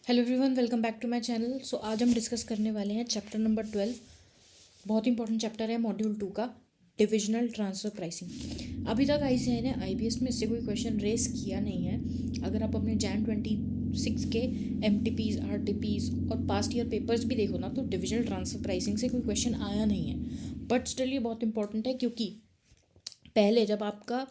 Hello everyone, welcome back to my channel. So आज हम discuss करने वाले हैं चैप्टर नंबर 12। बहुत इंपॉर्टेंट चैप्टर है मॉड्यूल 2 का, डिविजनल ट्रांसफ़र प्राइसिंग। अभी तक आईसीएआई ने आईबीएस में इससे कोई क्वेश्चन रेस किया नहीं है। अगर आप अपने जैन 26 के एमटीपीज, आरटीपीज और पास्ट ईयर पेपर्स भी देखो ना, तो डिविजनल ट्रांसफ़र प्राइसिंग से कोई क्वेश्चन आया नहीं है। बट स्टिल ये बहुत इंपॉर्टेंट है, क्योंकि पहले जब आपका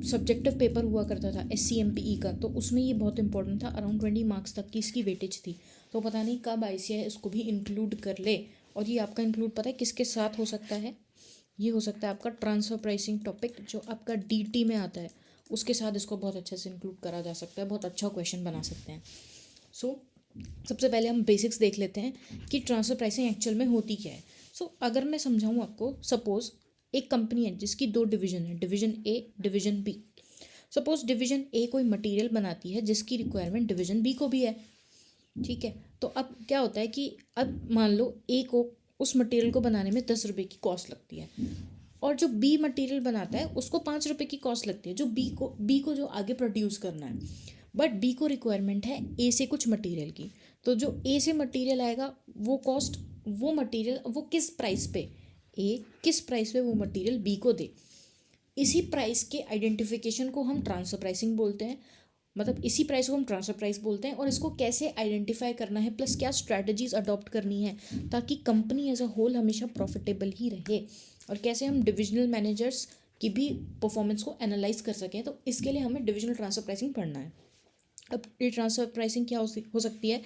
सब्जेक्टिव पेपर हुआ करता था SCMPE का, तो उसमें ये बहुत इंपॉर्टेंट था। अराउंड 20 मार्क्स तक की इसकी वेटेज थी। तो पता नहीं कब आईसीआई इसको भी इंक्लूड कर ले। और ये आपका इंक्लूड पता है किसके साथ हो सकता है? ये हो सकता है आपका ट्रांसफ़र प्राइसिंग टॉपिक, जो आपका DT में आता है, उसके साथ इसको बहुत अच्छे से इंक्लूड करा जा सकता है। बहुत अच्छा क्वेश्चन बना सकते हैं। सो सबसे पहले हम बेसिक्स देख लेते हैं कि ट्रांसफ़र प्राइसिंग एक्चुअल में होती क्या है। अगर मैं समझाऊँ आपको, सपोज़ एक कंपनी है जिसकी 2 डिवीज़न है, division A, division B। Suppose division A कोई मटेरियल बनाती है जिसकी रिक्वायरमेंट डिवीज़न B को भी है, ठीक है। तो अब क्या होता है कि अब मान लो A को उस मटेरियल को बनाने में 10 रुपये की कॉस्ट लगती है, और जो B मटेरियल बनाता है उसको 5 रुपये की कॉस्ट लगती है, जो B को जो आगे प्रोड्यूस करना है। बट B को रिक्वायरमेंट है A से कुछ मटेरियल की। तो जो A से मटेरियल आएगा, वो कॉस्ट, वो मटेरियल वो किस प्राइस पे A किस प्राइस पे वो मटेरियल B को दे, इसी प्राइस के आइडेंटिफिकेशन को हम ट्रांसफर प्राइसिंग बोलते हैं। मतलब इसी प्राइस को हम ट्रांसफर प्राइस बोलते हैं। और इसको कैसे आइडेंटिफाई करना है, प्लस क्या स्ट्रैटेजीज अडॉप्ट करनी है ताकि कंपनी एज अ होल हमेशा प्रॉफिटेबल ही रहे, और कैसे हम डिविजनल मैनेजर्स की भी परफॉर्मेंस को एनालाइज कर सकें, तो इसके लिए हमें डिविजनल ट्रांसफर प्राइसिंग पढ़ना है। अब ये ट्रांसफर प्राइसिंग क्या हो सकती है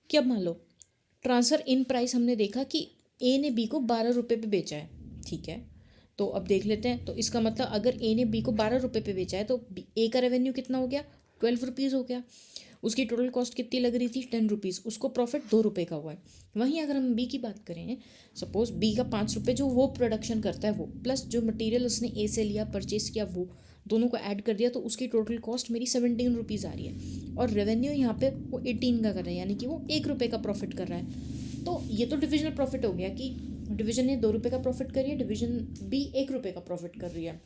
कि अब मान लो ट्रांसफ़र इन प्राइस हमने देखा कि A ने B को 12 रुपये पे बेचा है, ठीक है। तो अब देख लेते हैं। तो इसका मतलब अगर A ने B को 12 रुपये पे बेचा है, तो A का रेवेन्यू कितना हो गया? 12 रुपीज़ हो गया। उसकी टोटल कॉस्ट कितनी लग रही थी? 10 रुपीज़। उसको प्रॉफिट 2 रुपये का हुआ है। वहीं अगर हम B की बात करें, सपोज B का 5 रुपये जो वो प्रोडक्शन करता है वो, प्लस जो मटेरियल उसने A से लिया, परचेज किया, वो दोनों को ऐड कर दिया, तो उसकी टोटल कॉस्ट मेरी 17 रुपीज़ आ रही है। और रेवेन्यू यहाँ पे वो 18 का कर रहा है, यानी कि वो 1 रुपये का प्रॉफिट कर रहा है। तो ये तो डिविजनल प्रॉफिट हो गया कि डिवीजन ए 2 रुपये का प्रॉफिट कर रही है, डिवीजन B 1 रुपये का प्रॉफिट कर रही है।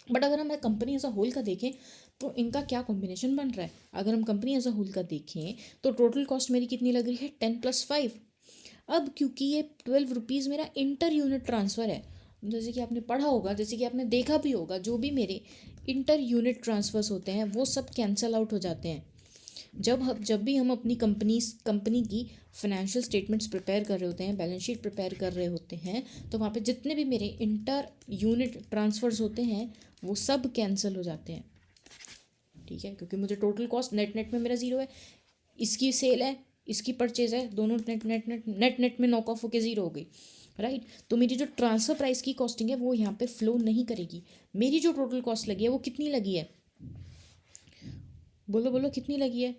बट अगर हम कंपनी एज अ होल का देखें, तो इनका क्या कॉम्बिनेशन बन रहा है? अगर हम कंपनी एज अ होल का देखें, तो टोटल कॉस्ट मेरी कितनी लग रही है? 10 + 5। अब क्योंकि ये 12 रुपीज़ मेरा इंटर यूनिट ट्रांसफ़र है, जैसे कि आपने पढ़ा होगा, जैसे कि आपने देखा भी होगा, जो भी मेरे इंटर यूनिट ट्रांसफ़र्स होते हैं वो सब कैंसल आउट हो जाते हैं। जब भी हम अपनी कंपनी की फाइनेंशियल स्टेटमेंट्स प्रिपेयर कर रहे होते हैं, बैलेंस शीट प्रिपेयर कर रहे होते हैं, तो वहाँ पे जितने भी मेरे इंटर यूनिट ट्रांसफ़र्स होते हैं वो सब कैंसिल हो जाते हैं, ठीक है। क्योंकि मुझे टोटल कॉस्ट नेट में मेरा ज़ीरो है, इसकी सेल है, इसकी परचेज है, दोनों नेट में नॉक ऑफ होकर ज़ीरो हो गई, राइट। तो मेरी जो ट्रांसफ़र प्राइस की कॉस्टिंग है वो यहाँ पे फ्लो नहीं करेगी। मेरी जो टोटल कॉस्ट लगी है वो कितनी लगी है? बोलो बोलो, कितनी लगी है?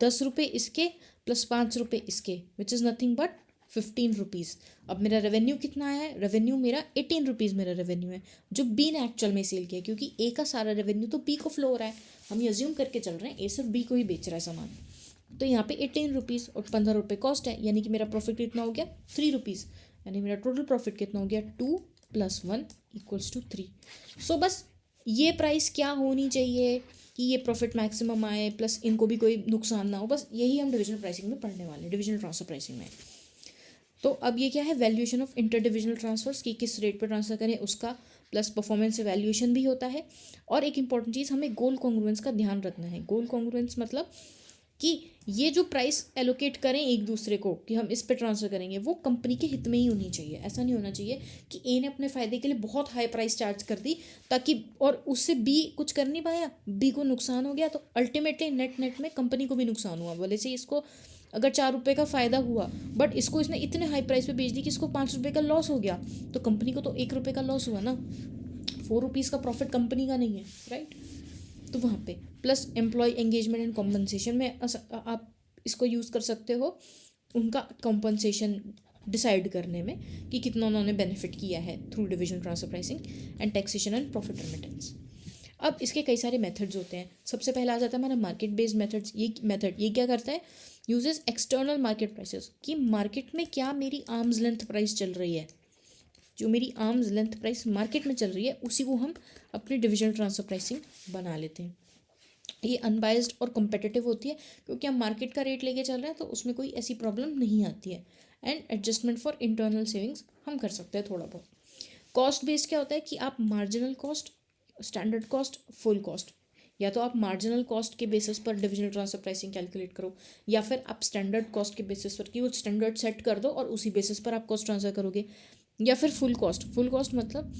10 रुपये इसके प्लस 5 रुपये इसके, which is nothing but 15 rupees. अब मेरा रेवेन्यू कितना आया है? रेवेन्यू मेरा 18 रुपीज़ मेरा रेवेन्यू है, जो बी ने एक्चुअल में सेल किया, क्योंकि ए का सारा रेवेन्यू तो बी को फ्लो हो रहा है। हम अज्यूम करके चल रहे हैं ए सिर्फ बी को ही बेच रहा है सामान। तो यहाँ पे 18 रुपीज़ और 15 रुपये कॉस्ट है, यानी कि मेरा प्रॉफिट कितना हो गया? 3 रुपीज़। यानी मेरा टोटल प्रॉफिट कितना हो गया? 2 + 1 = 3। सो बस ये प्राइस क्या होनी चाहिए कि ये प्रॉफिट मैक्सिमम आए, प्लस इनको भी कोई नुकसान ना हो। बस यही हम डिविजनल प्राइसिंग में पढ़ने वाले हैं, डिविजनल ट्रांसफर प्राइसिंग में। तो अब ये क्या है? Valuation of inter divisional transfers, की किस रेट पर ट्रांसफर करें उसका, प्लस परफॉर्मेंस वैल्यूएशन भी होता है। और एक इंपॉर्टेंट चीज़, हमें गोल कॉन्ग्रुएंस का ध्यान रखना है। गोल कॉन्ग्रुएंस मतलब कि ये जो प्राइस एलोकेट करें एक दूसरे को कि हम इस पे ट्रांसफ़र करेंगे, वो कंपनी के हित में ही होनी चाहिए। ऐसा नहीं होना चाहिए कि ए ने अपने फ़ायदे के लिए बहुत हाई प्राइस चार्ज कर दी, ताकि और उससे बी कुछ कर नहीं पाया, बी को नुकसान हो गया, तो अल्टीमेटली नेट में कंपनी को भी नुकसान हुआ। भले से इसको अगर 4 रुपये का फ़ायदा हुआ, बट इसको इसने इतने हाई प्राइस पे बेच दी कि इसको 5 रुपये का लॉस हो गया, तो कंपनी को तो 1 रुपये का लॉस हुआ ना। 4 रुपीज़ का प्रॉफिट कंपनी का नहीं है, राइट। तो वहाँ पे plus employee engagement and compensation में आप इसको यूज़ कर सकते हो, उनका कॉम्पनसेशन डिसाइड करने में कि कितना उन्होंने बेनिफिट किया है through division transfer pricing and taxation and profit remittance. अब इसके कई सारे मेथड्स होते हैं। सबसे पहला आ जाता है हमारा मार्केट बेस्ड मेथड्स। ये क्या करता है? यूजेस एक्सटर्नल मार्केट प्राइसेस, कि मार्केट में क्या मेरी आर्म्स लेंथ प्राइस चल रही है, जो मेरी आर्म्स लेंथ प्राइस मार्केट में चल रही है उसी को हम अपनी डिविजनल ट्रांसफर प्राइसिंग बना लेते हैं। ये अनबायस्ड और कम्पिटिटिव होती है क्योंकि हम मार्केट का रेट लेके चल रहे हैं, तो उसमें कोई ऐसी प्रॉब्लम नहीं आती है। And adjustment for internal savings हम कर सकते हैं थोड़ा बहुत। कॉस्ट बेस्ड क्या होता है कि आप marginal cost, standard cost, full cost, या तो आप मार्जिनल कॉस्ट के बेसिस पर डिविजनल ट्रांसफर प्राइसिंग कैलकुलेट करो, या फिर आप स्टैंडर्ड कॉस्ट के बेसिस पर कि वो स्टैंडर्ड सेट कर दो और उसी बेसिस पर आप कॉस्ट ट्रांसफर करोगे, या फिर फुल कॉस्ट। फुल कॉस्ट मतलब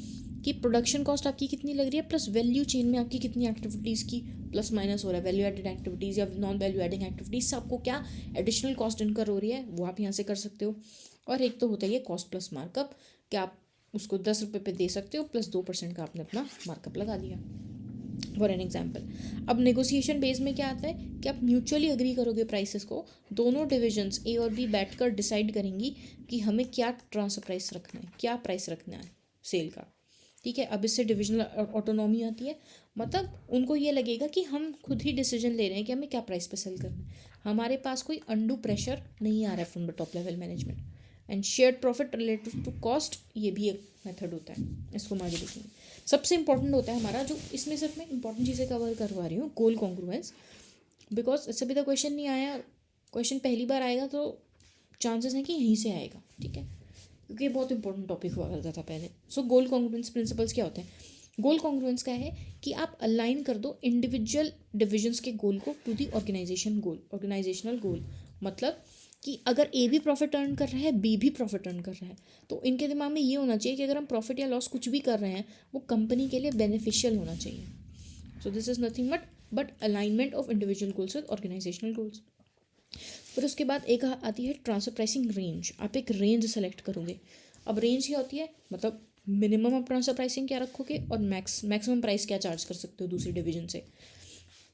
कि प्रोडक्शन कॉस्ट आपकी कितनी लग रही है प्लस वैल्यू चेन में आपकी कितनी एक्टिविटीज़ की प्लस माइनस हो रहा है, वैल्यू एडेड एक्टिविटीज़ या नॉन वैल्यू एडिंग एक्टिविटीज़ से आपको क्या एडिशनल कॉस्ट इनकर हो रही है वो आप यहाँ से कर सकते हो। और एक तो होता है ये कॉस्ट प्लस मार्कअप, कि आप उसको 10 रुपये पे दे सकते हो प्लस 2% का आपने अपना मार्कअप लगा दिया, फॉर एन एग्जाम्पल। अब नेगोशिएशन बेस में क्या आता है कि आप म्यूचुअली अग्री करोगे प्राइसेस को, दोनों डिविजन्स ए और बी बैठकर डिसाइड करेंगी कि हमें क्या ट्रांसफर प्राइस रखना है, क्या प्राइस रखना है सेल का। ठीक है, अब इससे डिविजनल ऑटोनॉमी आती है, मतलब उनको ये लगेगा कि हम खुद ही डिसीजन ले रहे हैं कि हमें क्या प्राइस पे सेल करना है, हमारे पास कोई अंडू प्रेशर नहीं आ रहा है from the top level management. And shared profit related to cost, ये भी एक मेथड होता है, इसको हम आगे देखेंगे। सबसे इंपॉर्टेंट होता है हमारा, जो इसमें सिर्फ मैं इंपॉर्टेंट चीज़ें कवर करवा रही हूँ, गोल कॉन्ग्रुएंस, बिकॉज इससे भी तो क्वेश्चन नहीं आया, क्वेश्चन पहली बार आएगा तो चांसेस हैं कि यहीं से आएगा। ठीक है, क्योंकि ये बहुत इंपॉर्टेंट टॉपिक हुआ करता था पहले। सो गोल कॉन्ग्रुएंस प्रिंसिपल्स क्या होते हैं? गोल कॉन्ग्रुएंस का है कि आप अलाइन कर दो इंडिविजुअल डिविजन्स के गोल को to the organization goal, organizational goal. मतलब कि अगर ए भी प्रॉफिट अर्न कर रहा है, बी भी प्रॉफिट अर्न कर रहा है, तो इनके दिमाग में ये होना चाहिए कि अगर हम प्रॉफिट या लॉस कुछ भी कर रहे हैं वो कंपनी के लिए बेनिफिशियल होना चाहिए। So this is nothing but alignment of individual goals with organisational goals. फिर उसके बाद एक आती है ट्रांसफर प्राइसिंग रेंज। आप एक रेंज सेलेक्ट करोगे। अब रेंज क्या होती है, मतलब मिनिमम आप ट्रांसफर प्राइसिंग क्या रखोगे और मैक्सिमम प्राइस क्या चार्ज कर सकते हो दूसरी डिवीजन से।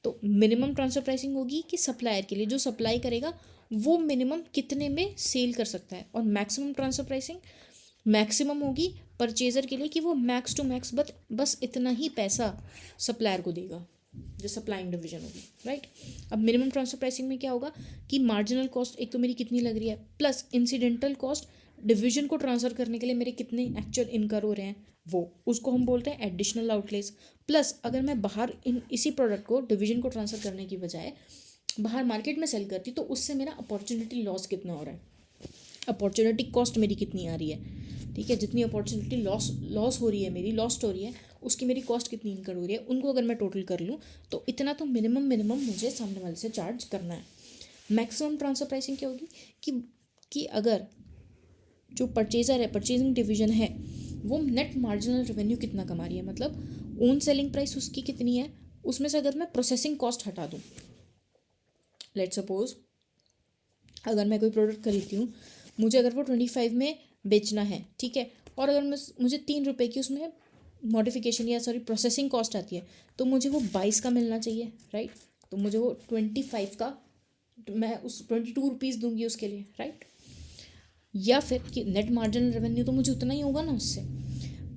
तो मिनिमम ट्रांसफर प्राइसिंग होगी कि सप्लायर के लिए, जो सप्लाई करेगा वो मिनिमम कितने में सेल कर सकता है, और मैक्सिमम ट्रांसफर प्राइसिंग मैक्सिमम होगी परचेजर के लिए कि वो मैक्स टू मैक्स बस इतना ही पैसा सप्लायर को देगा, जो सप्लाइंग डिवीजन होगी, राइट। अब मिनिमम ट्रांसफर प्राइसिंग में क्या होगा कि मार्जिनल कॉस्ट एक तो मेरी कितनी लग रही है प्लस इंसिडेंटल कॉस्ट डिवीजन को ट्रांसफर करने के लिए मेरे कितने एक्चुअल इनकर हो रहे हैं, वो उसको हम बोलते हैं एडिशनल आउटलेज। प्लस अगर मैं बाहर इसी प्रोडक्ट को डिवीजन को ट्रांसफर करने की बजाय बाहर मार्केट में सेल करती तो उससे मेरा अपॉर्चुनिटी लॉस कितना हो रहा है, अपॉर्चुनिटी कॉस्ट मेरी कितनी आ रही है। ठीक है, जितनी अपॉर्चुनिटी लॉस हो रही है, मेरी लॉस्ट हो रही है, उसकी मेरी कॉस्ट कितनी इनकर हो रही है, उनको अगर मैं टोटल कर लूँ तो इतना तो मिनिमम मुझे सामने वाले से चार्ज करना है। मैक्सिमम ट्रांसफर प्राइसिंग क्या होगी कि अगर जो परचेजर है, परचेजिंग डिवीजन है, वो नेट मार्जिनल रेवेन्यू कितना कमा रही है, मतलब ओन सेलिंग प्राइस उसकी कितनी है, उसमें से अगर मैं प्रोसेसिंग कॉस्ट हटा दूँ, लेट सपोज अगर मैं कोई प्रोडक्ट खरीदती हूँ, मुझे अगर वो 25 में बेचना है, ठीक है, और अगर मुझे 3 रुपये की उसमें मॉडिफिकेशन या प्रोसेसिंग कॉस्ट आती है, तो मुझे वो 22 का मिलना चाहिए, राइट। तो मुझे वो 25 का, मैं उस 22 रुपीज़ दूंगी उसके लिए, राइट। या फिर कि नेट मार्जिनल रेवेन्यू तो मुझे उतना ही होगा ना उससे।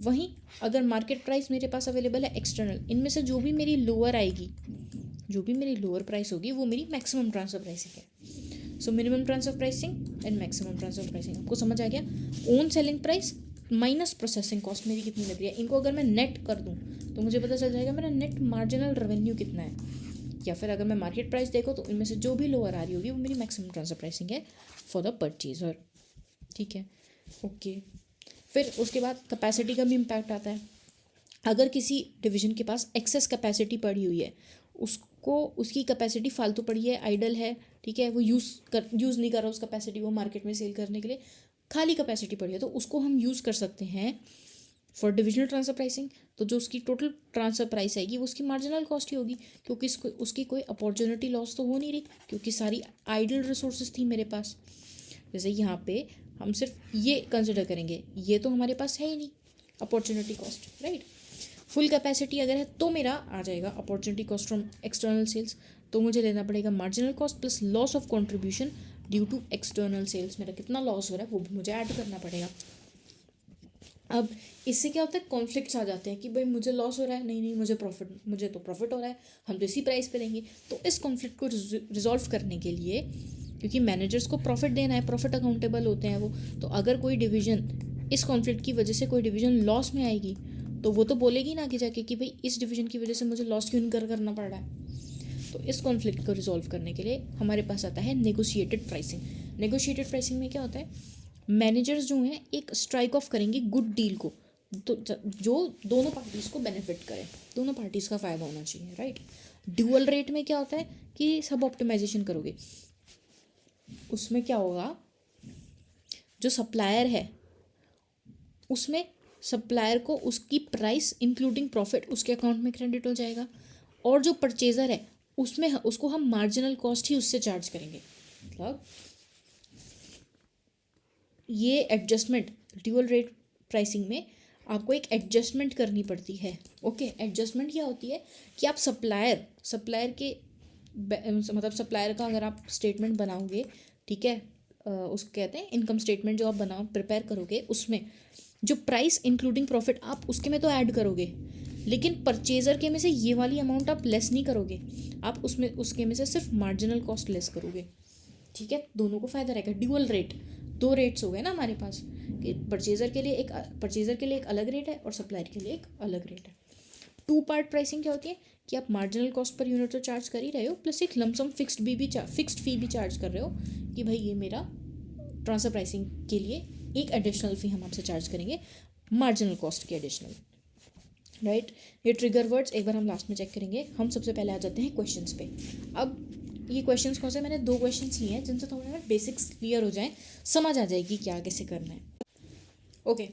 वहीं अगर मार्केट प्राइस मेरे पास अवेलेबल है एक्सटर्नल, इनमें से जो भी मेरी लोअर आएगी, जो भी मेरी लोअर प्राइस होगी वो मेरी मैक्सिमम ट्रांसफर प्राइसिंग है। So minimum transfer pricing and maximum transfer pricing, आपको समझ आ गया। Own selling price minus processing cost मेरी कितनी लग रही है, इनको अगर मैं नेट कर दूँ तो मुझे पता चल जाएगा मेरा नेट मार्जिनल रेवेन्यू कितना है। या फिर अगर मैं मार्केट प्राइस देखो तो इनमें से जो भी लोअर आ रही होगी वो मेरी मैक्सिमम ट्रांसफर प्राइसिंग है फॉर द परचेजर। ठीक है, ओके। फिर उसके बाद कैपेसिटी का भी इम्पैक्ट आता है। अगर किसी डिवीजन के पास एक्सेस कैपेसिटी पड़ी हुई है, उसकी कैपेसिटी फालतू पड़ी है, आइडल है, ठीक है, वो यूज़ नहीं कर रहा उस कैपेसिटी को मार्केट में सेल करने के लिए, खाली कैपेसिटी पड़ी है, तो उसको हम यूज़ कर सकते हैं फॉर डिविजनल ट्रांसफर प्राइसिंग। तो जो उसकी टोटल ट्रांसफर प्राइस आएगी वो उसकी मार्जिनल कॉस्ट ही होगी, क्योंकि उसकी कोई अपॉर्चुनिटी लॉस तो हो नहीं रही, क्योंकि सारी आइडल रिसोर्सेज थी मेरे पास। जैसे यहाँ पे हम सिर्फ ये कंसिडर करेंगे, ये तो हमारे पास है ही नहीं opportunity cost, right. Full capacity अगर है तो मेरा आ जाएगा opportunity cost from external sales, तो मुझे लेना पड़ेगा marginal cost plus loss of contribution due to external sales. मेरा कितना लॉस हो रहा है वो भी मुझे ऐड करना पड़ेगा। अब इससे क्या होता है, कॉन्फ्लिक्ट्स आ जाते हैं कि भाई मुझे लॉस हो रहा है, नहीं मुझे तो प्रॉफिट हो रहा है, हम तो इसी प्राइस पे देंगे। तो इस कॉन्फ्लिक्ट को रिजॉल्व करने के लिए, क्योंकि मैनेजर्स को प्रॉफिट देना है, प्रॉफिट अकाउंटेबल होते हैं वो, तो अगर कोई डिवीजन इस कॉन्फ्लिक्ट की वजह से कोई डिवीजन लॉस में आएगी तो वो तो बोलेगी ना आगे जाके कि भाई इस डिवीजन की वजह से मुझे लॉस क्यों इनकर करना पड़ रहा है। तो इस कॉन्फ्लिक्ट को रिजॉल्व करने के लिए हमारे पास आता है नेगोशिएटेड प्राइसिंग। नेगोशिएटेड प्राइसिंग में क्या होता है, मैनेजर्स जो हैं एक स्ट्राइक ऑफ करेंगे गुड डील को, तो जो दोनों पार्टीज़ को बेनिफिट करे, दोनों पार्टीज़ का फ़ायदा होना चाहिए, राइट। ड्यूअल रेट में क्या होता है कि सब ऑप्टिमाइजेशन करोगे, उसमें क्या होगा, जो सप्लायर है उसमें सप्लायर को उसकी प्राइस इंक्लूडिंग प्रॉफिट उसके अकाउंट में क्रेडिट हो जाएगा, और जो परचेज़र है उसमें उसको हम मार्जिनल कॉस्ट ही उससे चार्ज करेंगे। मतलब ये एडजस्टमेंट ड्यूअल रेट प्राइसिंग में आपको एक एडजस्टमेंट करनी पड़ती है। ओके, एडजस्टमेंट क्या होती है कि आप सप्लायर के मतलब सप्लायर का अगर आप स्टेटमेंट बनाओगे, ठीक है, उसको कहते हैं इनकम स्टेटमेंट, जो आप बनाओ प्रिपेयर करोगे, उसमें जो प्राइस इंक्लूडिंग प्रॉफिट आप उसके में तो ऐड करोगे, लेकिन परचेज़र के में से ये वाली अमाउंट आप लेस नहीं करोगे, आप उसमें उसके में से सिर्फ मार्जिनल कॉस्ट लेस करोगे, ठीक है। दोनों को फ़ायदा रहेगा। ड्यूअल रेट, दो रेट्स हो गए ना हमारे पास, कि परचेज़र के लिए एक अलग रेट है और सप्लायर के लिए एक अलग रेट है। टू पार्ट प्राइसिंग क्या होती है कि आप मार्जिनल कॉस्ट पर यूनिट तो चार्ज कर ही रहे हो, प्लस एक लमसम फिक्स्ड फी भी चार्ज कर रहे हो कि भाई ये मेरा ट्रांसफर प्राइसिंग के लिए एक एडिशनल फ़ी हम आपसे चार्ज करेंगे, मार्जिनल कॉस्ट की एडिशनल, राइट। ये ट्रिगर वर्ड्स एक बार हम लास्ट में चेक करेंगे। हम सबसे पहले आ जाते हैं क्वेश्चंस पे। अब ये क्वेश्चंस कौन से, मैंने 2 क्वेश्चंस लिए हैं जिनसे थोड़ा बेसिक्स क्लियर हो जाए, समझ आ जाएगी क्या कैसे करना है। ओके,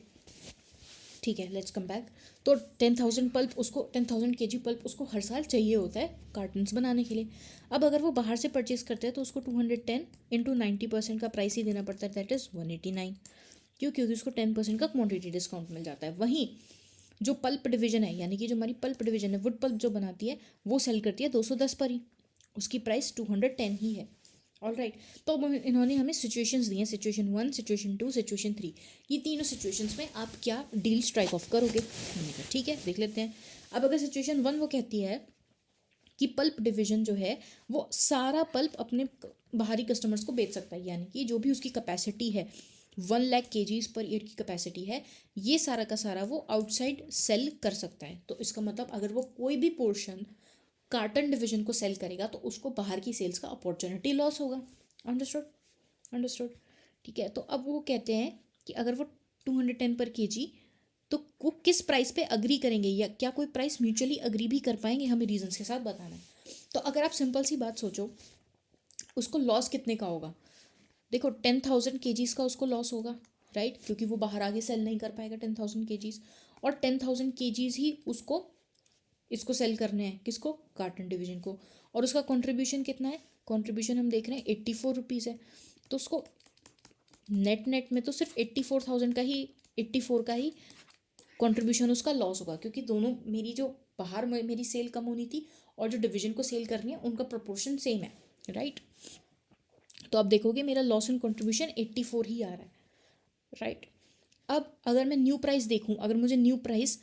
ठीक है, लेट्स कम बैक। तो 10,000 पल्प उसको 10,000 kg पल्प उसको हर साल चाहिए होता है कार्टन्स बनाने के लिए। अब अगर वो बाहर से परचेज करते हैं तो उसको 210 इंटू 90% का प्राइस ही देना पड़ता है, दैट इज़ 189। क्यों? क्योंकि उसको 10% का क्वांटिटी डिस्काउंट मिल जाता है। वहीं जो पल्प डिवीजन है, यानी कि जो हमारी पल्प डिवीजन है, वुड पल्प जो बनाती है, वो सेल करती है 210 पर ही, उसकी प्राइस 210 ही है। ऑल राइट, तो अब इन्होंने हमें सिचुएशंस दी हैं, सिचुएशन 1, सिचुएशन 2, सिचुएशन 3। ये तीनों सिचुएशंस में आप क्या डील स्ट्राइक ऑफ करोगे, मैंने कहा ठीक है देख लेते हैं। अब अगर सिचुएशन 1 वो कहती है कि पल्प डिवीजन जो है वो सारा पल्प अपने बाहरी कस्टमर्स को बेच सकता है, यानी कि जो भी उसकी कैपेसिटी है 1 लाख kgs पर ईयर की कैपेसिटी है, ये सारा का सारा वो आउटसाइड सेल कर सकता है। तो इसका मतलब अगर वो कोई भी पोर्शन कार्टन डिवीजन को सेल करेगा तो उसको बाहर की सेल्स का अपॉर्चुनिटी लॉस होगा। अंडरस्टूड, ठीक है। तो अब वो कहते हैं कि अगर वो 210 पर kg, तो वो किस प्राइस पे अग्री करेंगे, या क्या कोई प्राइस म्यूचुअली अग्री भी कर पाएंगे, हमें रीजंस के साथ बताना है। तो अगर आप सिंपल सी बात सोचो, उसको लॉस कितने का होगा, देखो 10,000 kgs का उसको लॉस होगा, राइट, क्योंकि वो बाहर आगे सेल नहीं कर पाएगा 10,000 kgs, और 10,000 kgs ही उसको इसको सेल करने हैं, किसको, कार्टन डिवीजन को, और उसका कंट्रीब्यूशन कितना है, कंट्रीब्यूशन हम देख रहे हैं 84 रुपीज़ है, तो उसको नेट में तो सिर्फ 84,000 का ही 84 का ही कंट्रीब्यूशन उसका लॉस होगा, क्योंकि दोनों मेरी जो बाहर मेरी सेल कम होनी थी और जो डिवीजन को सेल करनी है उनका प्रोपोर्शन सेम है, राइट। तो आप देखोगे मेरा लॉस इन कंट्रीब्यूशन 84 ही आ रहा है, राइट। अब अगर मैं न्यू प्राइस देखूं, अगर मुझे न्यू प्राइस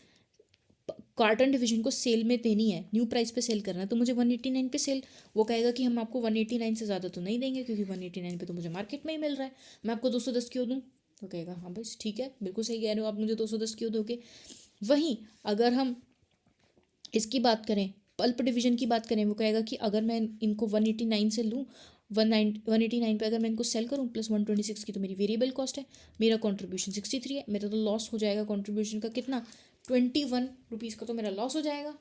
कार्टन डिवीजन को सेल में देनी है, न्यू प्राइस पे सेल करना है, तो मुझे 189 पे सेल, वो कहेगा कि हम आपको 189 से ज़्यादा तो नहीं देंगे, क्योंकि 189 पे तो मुझे मार्केट में ही मिल रहा है, मैं आपको 210 क्यों दूँ, तो कहेगा हाँ भाई ठीक है, बिल्कुल सही कह रहे हो, आप मुझे 210 क्यों दोगे। वहीं अगर हम इसकी बात करें, पल्प डिवीजन की बात करें, वो कहेगा कि अगर मैं इनको 189 से लूँ, 189 पे अगर मैं इनको सेल करूँ, प्लस 126 की तो मेरी वेरिएबल कॉस्ट है, मेरा कंट्रीब्यूशन 63 है, मेरा तो लॉस हो जाएगा कंट्रीब्यूशन का कितना, 21 रुपीज़ का तो मेरा लॉस हो जाएगा,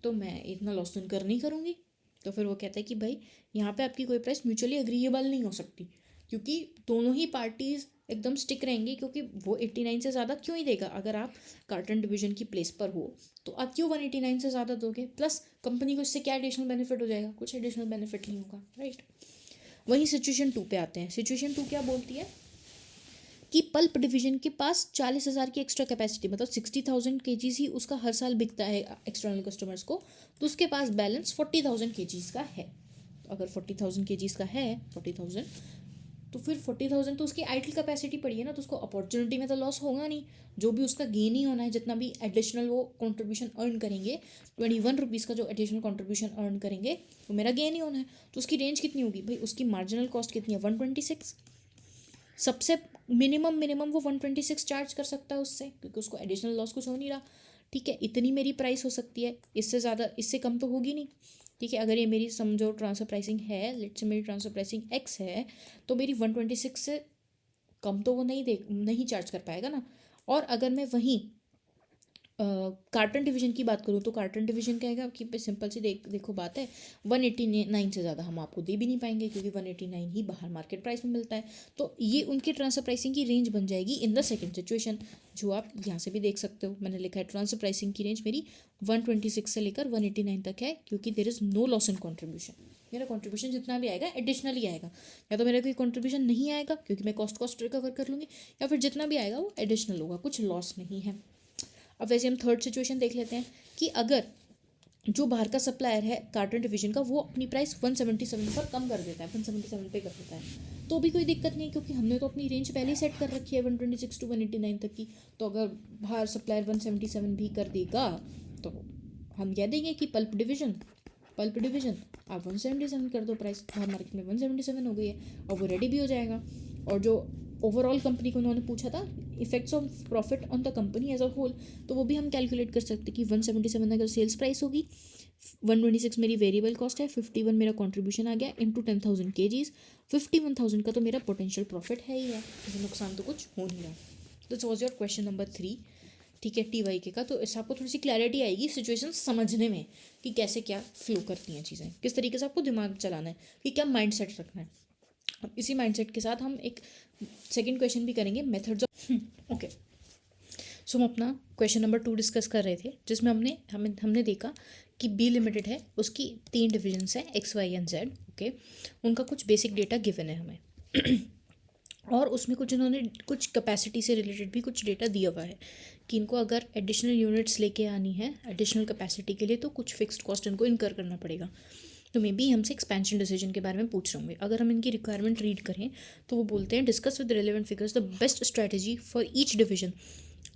तो मैं इतना लॉस तो इनकर नहीं करूँगी। तो फिर वो कहता है कि भाई यहाँ पे आपकी कोई प्राइस म्यूचुअली अग्रीएबल नहीं हो सकती, क्योंकि दोनों ही पार्टीज़ एकदम स्टिक रहेंगी, क्योंकि वो 89 से ज़्यादा क्यों ही देगा, अगर आप कार्टन डिवीजन की प्लेस पर हो तो आप क्यों 189 से ज़्यादा दोगे, प्लस कंपनी को इससे क्या एडिशनल बेनिफिट हो जाएगा, कुछ एडिशनल बेनिफिट नहीं होगा, राइट। वहीं सिचुएशन 2 पे आते हैं। सिचुएशन 2 क्या बोलती है कि पल्प डिवीजन के पास 40,000 की एक्स्ट्रा कैपेसिटी, मतलब 60,000 kgs ही उसका हर साल बिकता है एक्सटर्नल कस्टमर्स को, तो उसके पास बैलेंस 40,000 kgs का है। तो अगर 40,000 kgs का है 40,000, तो फिर 40,000 तो उसकी आइडल कैपेसिटी पड़ी है ना, तो उसको अपॉर्चुनिटी में तो लॉस होगा नहीं, जो भी उसका गेन ही होना है, जितना भी एडिशनल वो कंट्रीब्यूशन अर्न करेंगे, 21 रुपीज़ का जो एडिशनल कंट्रीब्यूशन अर्न करेंगे वो मेरा गेन ही होना है। तो उसकी रेंज कितनी होगी भाई, उसकी मार्जिनल कॉस्ट कितनी है, 126, सबसे मिनिमम वो 126 चार्ज कर सकता है उससे, क्योंकि उसको एडिशनल लॉस कुछ हो नहीं रहा, ठीक है, इतनी मेरी प्राइस हो सकती है, इससे ज़्यादा इससे कम तो होगी नहीं। ठीक है। अगर ये मेरी समझो ट्रांसफर प्राइसिंग है, लेट्स से मेरी ट्रांसफर प्राइसिंग एक्स है, तो मेरी 126 से कम तो वो नहीं चार्ज कर पाएगा ना। और अगर मैं वहीं कार्टन डिवीजन की बात करूँ तो कार्टन डिवीजन कहेगा कि सिंपल सी देखो बात है, 189 से ज़्यादा हम आपको दे भी नहीं पाएंगे, क्योंकि 189 ही बाहर मार्केट प्राइस में मिलता है। तो ये उनकी ट्रांसफर प्राइसिंग की रेंज बन जाएगी इन द सेकंड सिचुएशन, जो आप यहाँ से भी देख सकते हो। मैंने लिखा है ट्रांसफर प्राइसिंग की रेंज मेरी 126 से लेकर 189 तक है, क्योंकि there is no loss in contribution. मेरा कॉन्ट्रीब्यूशन जितना भी आएगा एडिशनली आएगा, या तो मेरा कोई कॉन्ट्रीब्यूशन नहीं आएगा क्योंकि मैं कॉस्ट रिकवर कर लूँगी, या फिर जितना भी आएगा वो एडिशनल होगा, कुछ लॉस नहीं है। अब वैसे हम थर्ड सिचुएशन देख लेते हैं कि अगर जो बाहर का सप्लायर है कार्टन डिवीजन का, वो अपनी प्राइस 177 पर कम कर देता है, 177 पे कर देता है, तो भी कोई दिक्कत नहीं, क्योंकि हमने तो अपनी रेंज पहले ही सेट कर रखी है 126 टू 189 तक की। तो अगर बाहर सप्लायर 177 भी कर देगा तो हम कह देंगे कि पल्प डिवीजन आप 177 कर दो, प्राइस बाहर मार्केट में 177 हो गई है, और वो रेडी भी हो जाएगा। और जो ओवरऑल कंपनी को उन्होंने पूछा था effects of profit on the company as a whole, तो वो भी हम कैलकुलेट कर सकते कि 177 अगर सेल्स प्राइस होगी, 126 मेरी वेरिएबल कॉस्ट है, 51 मेरा कंट्रीब्यूशन आ गया इंटू 10,000 kgs, 51,000 का तो मेरा पोटेंशियल प्रॉफिट है ही है, तो नुकसान तो कुछ हो नहीं रहा। This was your question number 3, ठीक है, TYK का। तो इससे आपको थोड़ी सी क्लैरिटी आएगी सिचुएशन समझने में कि कैसे क्या फ्लो करती हैं चीज़ें, किस तरीके से आपको दिमाग चलाना है, कि क्या माइंड सेट रखना है। अब इसी माइंडसेट के साथ हम एक सेकंड क्वेश्चन भी करेंगे, मेथड्स ऑफ ओके। सो हम अपना क्वेश्चन नंबर 2 डिस्कस कर रहे थे, जिसमें हमने देखा कि बी लिमिटेड है, उसकी 3 डिविजन्स हैं X Y and Z. Okay, उनका कुछ बेसिक डेटा गिवन है हमें और उसमें कुछ इन्होंने कुछ कैपेसिटी से रिलेटेड भी कुछ डेटा दिया हुआ है कि इनको अगर एडिशनल यूनिट्स लेके आनी है एडिशनल कैपेसिटी के लिए, तो कुछ फिक्स्ड कॉस्ट इनको इनकर करना पड़ेगा। तो मे बी हमसे एक्सपेंशन डिसीजन के बारे में पूछ रहे होंगे। अगर हम इनकी रिक्वायरमेंट रीड करें तो वो बोलते हैं discuss with relevant figures the best strategy for each division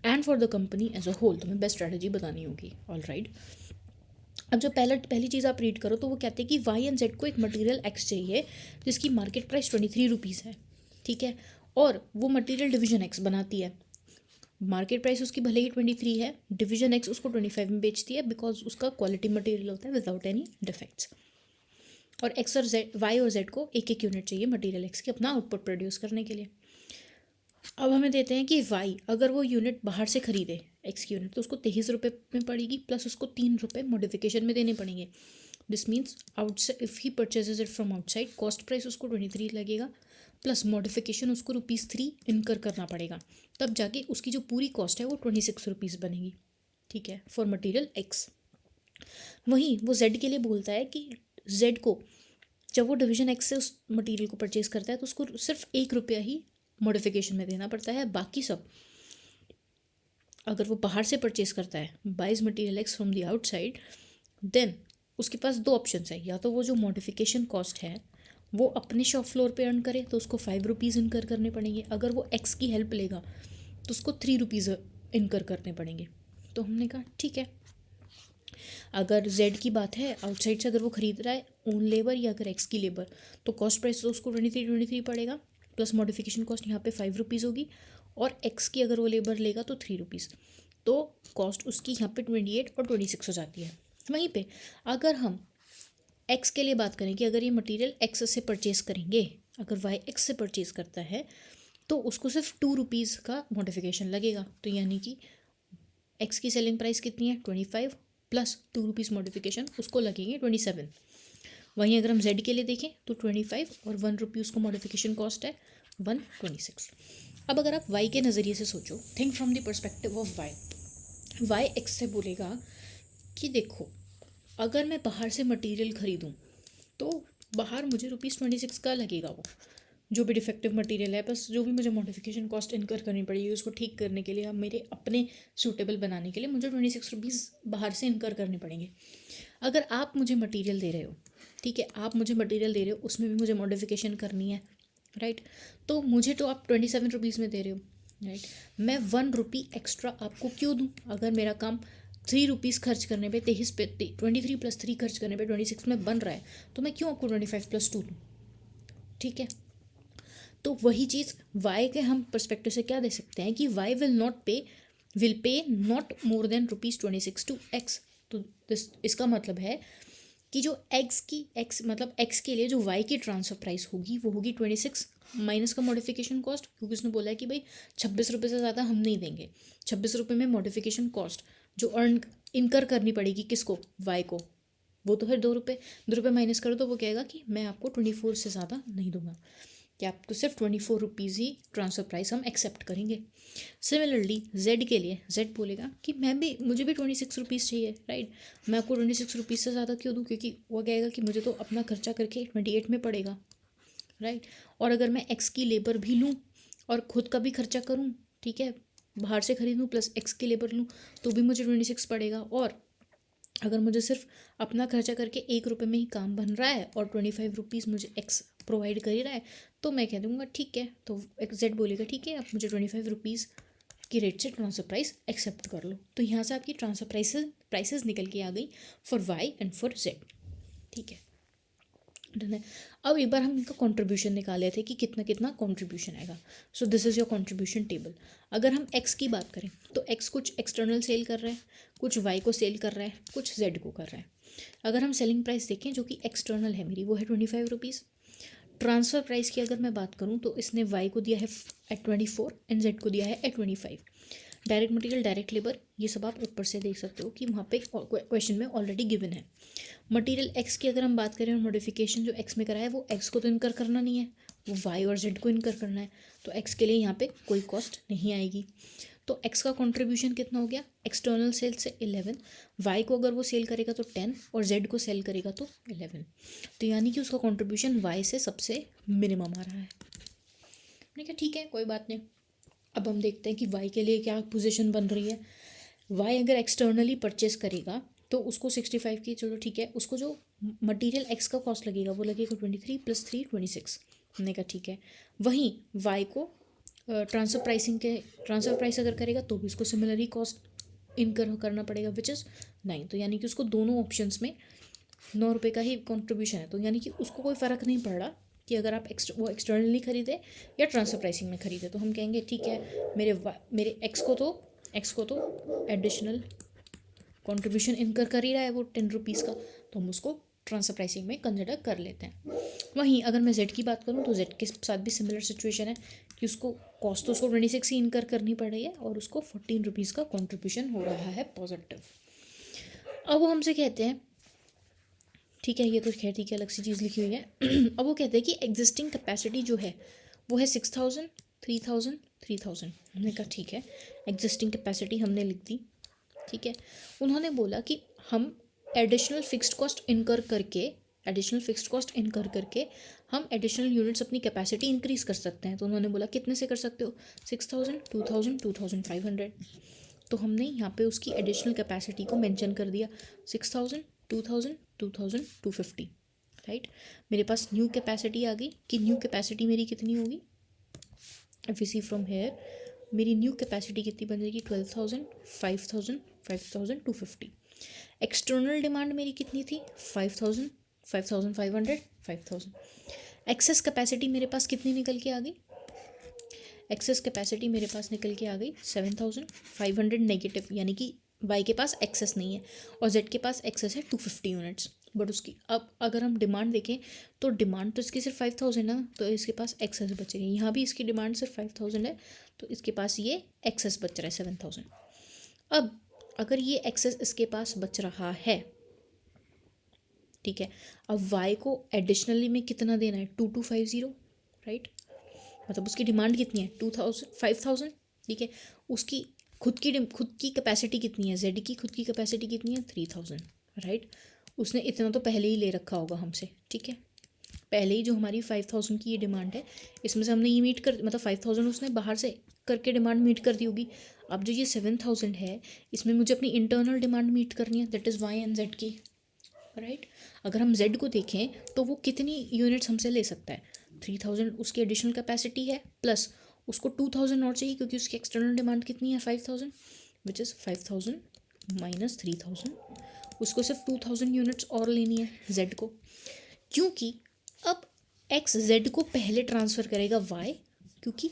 and for the company as a whole. तो हमें बेस्ट स्ट्रैटेजी बतानी होगी। ऑल राइट, अब जो पहली चीज़ आप रीड करो तो वो कहते हैं कि वाई एंड जेड को एक मटेरियल एक्स चाहिए जिसकी मार्केट प्राइस 23 रुपीज़ है, ठीक है, और वो मटेरियल डिवीजन एक्स बनाती है। मार्केट प्राइस उसकी भले ही 23 है, डिवीजन एक्स उसको 25 में बेचती है, बिकॉज उसका क्वालिटी मटेरियल होता है विदाउट एनी डिफेक्ट्स। और एक्स और जेड, वाई और जेड को एक एक यूनिट चाहिए मटेरियल एक्स की अपना आउटपुट प्रोड्यूस करने के लिए। अब हमें देते हैं कि वाई अगर वो यूनिट बाहर से खरीदे एक्स की यूनिट, तो उसको 23 रुपये में पड़ेगी, प्लस उसको 3 रुपये मॉडिफिकेशन में देने पड़ेंगे। This means outside if he purchases it from outside, cost price उसको 23 लगेगा, प्लस मॉडिफिकेशन उसको ₹3 इनकर करना पड़ेगा, तब जाके उसकी जो पूरी कॉस्ट है वो 26 रुपीज़ बनेगी, ठीक है, फॉर मटेरियल एक्स। वहीं वो जेड के लिए बोलता है कि जेड को जब वो डिवीजन एक्स से उस मटेरियल को परचेज करता है तो उसको सिर्फ 1 रुपया ही मॉडिफिकेशन में देना पड़ता है, बाकी सब अगर वो बाहर से परचेज करता है buys material X from the outside, then उसके पास 2 ऑप्शन है, या तो वो जो मॉडिफिकेशन कॉस्ट है वो अपने शॉप फ्लोर पे अर्न करे तो उसको 5 रुपीज़ इनकर करने पड़ेंगे, अगर वो एक्स की हेल्प लेगा तो उसको 3 रुपीज़ इनकर करने पड़ेंगे। तो हमने कहा ठीक है, अगर जेड की बात है आउटसाइड से अगर वो खरीद रहा है ओन लेबर या अगर एक्स की लेबर, तो कॉस्ट प्राइस तो उसको 23 पड़ेगा, प्लस मॉडिफिकेशन कॉस्ट यहाँ पे 5 रुपीज़ होगी, और एक्स की अगर वो लेबर लेगा तो 3 रुपीज़, तो कॉस्ट उसकी यहाँ पे 28 और 26 हो जाती है। वहीं पे अगर हम एक्स के लिए बात करें कि अगर ये मटेरियल एक्स से परचेज करेंगे, अगर वाई एक्स से परचेज करता है तो उसको सिर्फ 2 रुपीज़ का मॉडिफिकेशन लगेगा, तो यानी कि एक्स की सेलिंग प्राइस कितनी है 25 प्लस 2 रुपीज़ मॉडिफिकेशन, उसको लगेंगे 27। वहीं अगर हम जेड के लिए देखें तो 25 और 1 रुपी उसको मॉडिफिकेशन कॉस्ट है 126। अब अगर आप वाई के नज़रिए से सोचो, think from the perspective of Y X से बोलेगा कि देखो अगर मैं बाहर से मटेरियल ख़रीदूँ तो बाहर मुझे ₹26 का लगेगा, वो जो भी डिफेक्टिव मटेरियल है, बस जो भी मुझे मॉडिफिकेशन कॉस्ट इनकर करनी पड़ेगी उसको ठीक करने के लिए, अब मेरे अपने सूटेबल बनाने के लिए मुझे 26 रुपीज़ बाहर से इनकर करने पड़ेंगे। अगर आप मुझे मटेरियल दे रहे हो, ठीक है, आप मुझे मटेरियल दे रहे हो, उसमें भी मुझे मॉडिफिकेशन करनी है, राइट, तो मुझे तो आप 27 रुपीज़ में दे रहे हो, राइट, मैं 1 रुपी एक्स्ट्रा आपको क्यों दूँ? अगर मेरा काम 3 रुपीज़ खर्च करने पे 23 पे 23 प्लस 3 खर्च करने पे 26 में बन रहा है, तो मैं क्यों आपको 25 प्लस 2 दूँ? ठीक है, तो वही चीज़ वाई के हम पर्सपेक्टिव से क्या दे सकते हैं कि Y will pay not more than ₹26 to X. तो इसका मतलब है कि जो एक्स मतलब एक्स के लिए जो वाई की ट्रांसफ़र प्राइस होगी वो होगी 26 माइनस का मॉडिफिकेशन कॉस्ट, क्योंकि उसने बोला है कि भाई 26 रुपये से ज़्यादा हम नहीं देंगे। 26 रुपये में मॉडिफिकेशन कॉस्ट जो इनकर करनी पड़ेगी किसको, वाई को, वो तो है 2 रुपये। 2 रुपये माइनस करो तो वो कहेगा कि मैं आपको 24 से ज़्यादा नहीं दूंगा, कि आपको सिर्फ 24 रुपीज़ ही ट्रांसफ़र प्राइस हम एक्सेप्ट करेंगे। सिमिलरली जेड के लिए जेड बोलेगा कि मुझे भी 26 रुपीज़ चाहिए, राइट। मैं आपको 26 रुपीज़ से ज़्यादा क्यों दूँ, क्योंकि वो कहेगा कि मुझे तो अपना खर्चा करके 28 में पड़ेगा, राइट। और अगर मैं एक्स की लेबर भी लूँ और ख़ुद का भी खर्चा करूँ, ठीक है, बाहर से ख़रीदूँ प्लस एक्स की लेबर लूँ तो भी मुझे 26 पड़ेगा। और अगर मुझे सिर्फ अपना खर्चा करके 1 रुपये में ही काम बन रहा है और 25 रुपीज़ मुझे एक्स प्रोवाइड कर ही रहा है, तो मैं कह दूँगा ठीक है। तो जेड बोलेगा ठीक है, आप मुझे 25 रुपीज़ की रेट से ट्रांसफ़र प्राइस एक्सेप्ट कर लो। तो यहाँ से आपकी ट्रांसफ़र प्राइसेस निकल के आ गई for Y and for Z, ठीक है, डन है। अब एक बार हम इनका कंट्रीब्यूशन निकाल लेते हैं कि कितना कितना कंट्रीब्यूशन आएगा। सो this is your contribution table. अगर हम एक्स की बात करें तो एक्स कुछ एक्सटर्नल सेल कर रहा है, कुछ वाई को सेल कर रहा है, कुछ जेड को कर रहा है। अगर हम सेलिंग प्राइस देखें जो कि एक्सटर्नल है मेरी, वो है 25 रुपीज़। ट्रांसफ़र प्राइस की अगर मैं बात करूँ तो इसने वाई को दिया है एट 24 एंड जेड को दिया है at 25। Direct material, direct labour, ये सब आप ऊपर से देख सकते हो कि वहाँ पे क्वेश्चन में ऑलरेडी गिवन है। मटेरियल एक्स की अगर हम बात करें और मॉडिफिकेशन जो एक्स में करा है वो एक्स को तो इनकर करना नहीं है, वो वाई और जेड को इनकर करना है, तो एक्स के लिए यहाँ पे कोई कॉस्ट नहीं आएगी। तो एक्स का कंट्रीब्यूशन कितना हो गया, एक्सटर्नल सेल से 11, वाई को अगर वो सेल करेगा तो 10 और जेड को सेल करेगा तो 11। तो यानी कि उसका कंट्रीब्यूशन वाई से सबसे मिनिमम आ रहा है। मैंने कहा ठीक है, कोई बात नहीं। अब हम देखते हैं कि वाई के लिए क्या पोजीशन बन रही है। वाई अगर एक्सटर्नली परचेस करेगा तो उसको 65 की, चलो ठीक है, उसको जो मटेरियल एक्स का कॉस्ट लगेगा वो लगेगा 23 + 3 26। हमने कहा ठीक है। वहीं वाई को ट्रांसफ़र प्राइस अगर करेगा तो भी उसको सिमिलरली कॉस्ट इनकर करना पड़ेगा विच इज़ 9। तो यानी कि उसको दोनों ऑप्शंस में 9 रुपये का ही कंट्रीब्यूशन है। तो यानी कि उसको कोई फ़र्क नहीं पड़ रहा कि अगर आप वो एक्सटर्नली खरीदे या ट्रांसफ़र प्राइसिंग में खरीदे। तो हम कहेंगे ठीक है, मेरे एक्स को तो एडिशनल कंट्रीब्यूशन इनकर कर ही रहा है वो 10 रुपीज़ का, तो हम उसको ट्रांसफ़र प्राइसिंग में कंसिडर कर लेते हैं। वहीं अगर मैं जेड की बात करूँ तो जेड के साथ भी सिमिलर सिचुएशन है कि उसको कॉस्ट तो उसको 26 ही इनकर करनी पड़ रही है और उसको 14 रुपीज़ का कंट्रीब्यूशन हो रहा है पॉजिटिव। अब वो हमसे कहते हैं, ठीक है, ये तो खैर ठीक है, अलग सी चीज़ लिखी हुई है। अब वो कहते हैं कि एग्जिस्टिंग कैपेसिटी जो है वो है 6000, 3000, 3000। हमने कहा ठीक है, एग्जिस्टिंग कैपेसिटी हमने लिख दी, ठीक है। उन्होंने बोला कि हम एडिशनल फिक्स्ड कॉस्ट इनकर करके हम एडिशनल यूनिट्स अपनी कैपेसिटी इंक्रीज़ कर सकते हैं। तो उन्होंने बोला कितने से कर सकते हो, 6000, 2000, 2500। तो हमने यहाँ पे उसकी एडिशनल कैपेसिटी को मेंशन कर दिया, 6000, 2000, 2000, 250, राइट। मेरे पास न्यू कैपेसिटी आ गई कि न्यू कैपेसिटी मेरी कितनी होगी, if you see from here मेरी न्यू कैपेसिटी कितनी बन जाएगी, 12,000, 5,000, 5,000, 250। एक्सटर्नल डिमांड मेरी कितनी थी, 5,000, 5,500, 5,000। एक्सेस कैपेसिटी मेरे पास कितनी निकल के आ गई, एक्सेस कैपेसिटी मेरे पास निकल के आ गई 7,500 नेगेटिव, यानी कि वाई के पास एक्सेस नहीं है और जेड के पास एक्सेस है 250 यूनिट्स। बट उसकी अब अगर हम डिमांड देखें तो डिमांड तो इसकी सिर्फ 5,000 है ना, तो इसके पास एक्सेस बचेगा। यहाँ भी इसकी डिमांड सिर्फ 5,000 है तो इसके पास ये एक्सेस बच रहा है 7,000। अब अगर ये एक्सेस इसके पास बच रहा है, ठीक है, अब वाई को एडिशनली में कितना देना है, 2250, राइट। मतलब उसकी डिमांड कितनी है, 5,000, ठीक है। उसकी खुद की कैपेसिटी कितनी है, जेड की खुद की कैपेसिटी कितनी है, 3,000, राइट। उसने इतना तो पहले ही ले रखा होगा हमसे, ठीक है, पहले ही जो हमारी 5,000 की ये डिमांड है इसमें से हमने ये मीट कर, मतलब 5,000 उसने बाहर से करके डिमांड मीट कर दी होगी। अब जो ये 7,000 है इसमें मुझे अपनी इंटरनल डिमांड मीट करनी है, that is why and Z की, राइट। अगर हम जेड को देखें तो वो कितनी यूनिट्स हमसे ले सकता है, 3,000 उसकी एडिशनल कैपेसिटी है प्लस उसको 2,000 और चाहिए क्योंकि उसकी एक्सटर्नल डिमांड कितनी है 5,000, विच इज़ 5,000 माइनस 3,000। उसको सिर्फ 2,000 यूनिट्स और लेनी है जेड को, क्योंकि अब एक्स जेड को पहले ट्रांसफ़र करेगा वाई, क्योंकि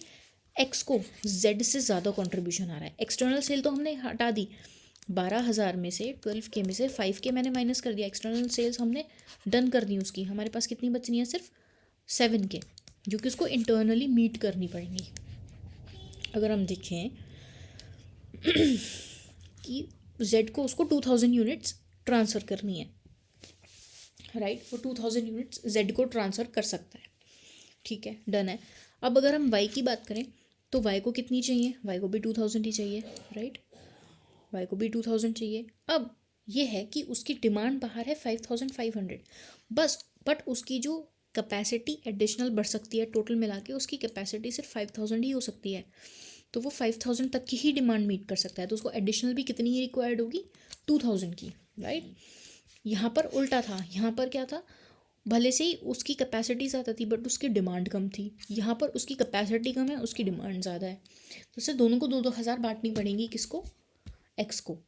एक्स को जेड से ज़्यादा कंट्रीब्यूशन आ रहा है। एक्सटर्नल सेल तो हमने हटा दी, 12,000 में से 12K में से 5K मैंने माइनस कर दिया, एक्सटर्नल सेल्स हमने डन कर दी उसकी, हमारे पास कितनी बचनी है, सिर्फ 7K, जो कि उसको इंटरनली मीट करनी पड़ेंगी। अगर हम देखें कि Z को उसको 2000 यूनिट्स ट्रांसफ़र करनी है, राइट, वो 2000 यूनिट्स Z को ट्रांसफ़र कर सकता है, ठीक है, डन है। अब अगर हम Y की बात करें तो Y को कितनी चाहिए, Y को भी 2000 ही चाहिए, राइट, Y को भी 2000 चाहिए। अब ये है कि उसकी डिमांड बाहर है 5500 बस, बट उसकी जो कैपेसिटी एडिशनल बढ़ सकती है, टोटल मिला के उसकी कैपेसिटी सिर्फ 5000 ही हो सकती है, तो वो 5000 तक की ही डिमांड मीट कर सकता है, तो उसको एडिशनल भी कितनी ही रिक्वायर्ड होगी, 2000 की, राइट। यहाँ पर उल्टा था, यहाँ पर क्या था, भले से ही उसकी कैपेसिटी ज़्यादा थी बट उसकी डिमांड कम थी, यहाँ पर उसकी कैपेसिटी कम है, उसकी डिमांड ज़्यादा है, तो इससे दोनों को 2-2 हज़ार बांटनी पड़ेंगी, किसको, एक्स को।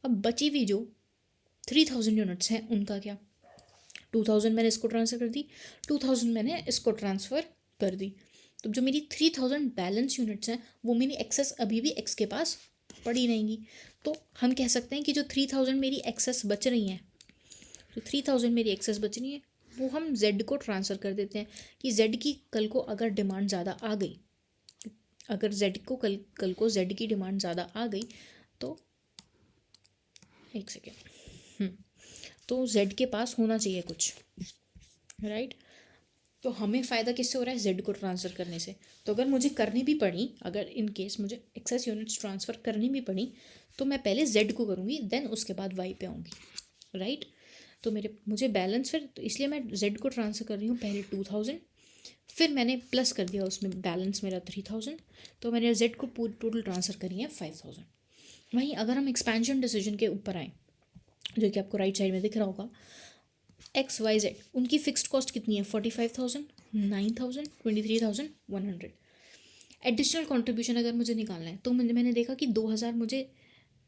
अब बची हुई जो 3000 यूनिट्स हैं उनका क्या, 2000 मैंने इसको ट्रांसफ़र कर दी, 2000 मैंने इसको ट्रांसफ़र कर दी, तो जो मेरी 3000 बैलेंस यूनिट्स हैं वो मेरी एक्सेस अभी भी एक्स के पास पड़ी रहेंगी। तो हम कह सकते हैं कि जो 3000 मेरी एक्सेस बच रही हैं, जो 3000 मेरी एक्सेस बच रही हैं वो हम Z को ट्रांसफ़र कर देते हैं कि Z की कल को अगर डिमांड ज़्यादा आ गई, अगर Z को कल को Z की डिमांड ज़्यादा आ गई तो एक सेकेंड, तो Z के पास होना चाहिए कुछ, राइट। तो हमें फ़ायदा किससे हो रहा है, Z को ट्रांसफ़र करने से। तो अगर मुझे करनी भी पड़ी, अगर इन केस मुझे एक्सेस यूनिट्स ट्रांसफ़र करनी भी पड़ी तो मैं पहले Z को करूँगी, देन उसके बाद Y पे आऊँगी, राइट। तो मुझे बैलेंस फिर, तो इसलिए मैं Z को ट्रांसफ़र कर रही हूँ पहले 2000, फिर मैंने प्लस कर दिया उसमें बैलेंस मेरा 3000, तो मैंने Z को पूरी टोटल ट्रांसफ़र करी है 5000। वहीं अगर हम एक्सपेंशन डिसीजन के ऊपर आएँ, जो कि आपको राइट साइड में दिख रहा होगा, XYZ उनकी फ़िक्स्ड कॉस्ट कितनी है, 45,000, 9,000, 23,100। एडिशनल कंट्रीब्यूशन अगर मुझे निकालना है तो मैंने देखा कि 2000 मुझे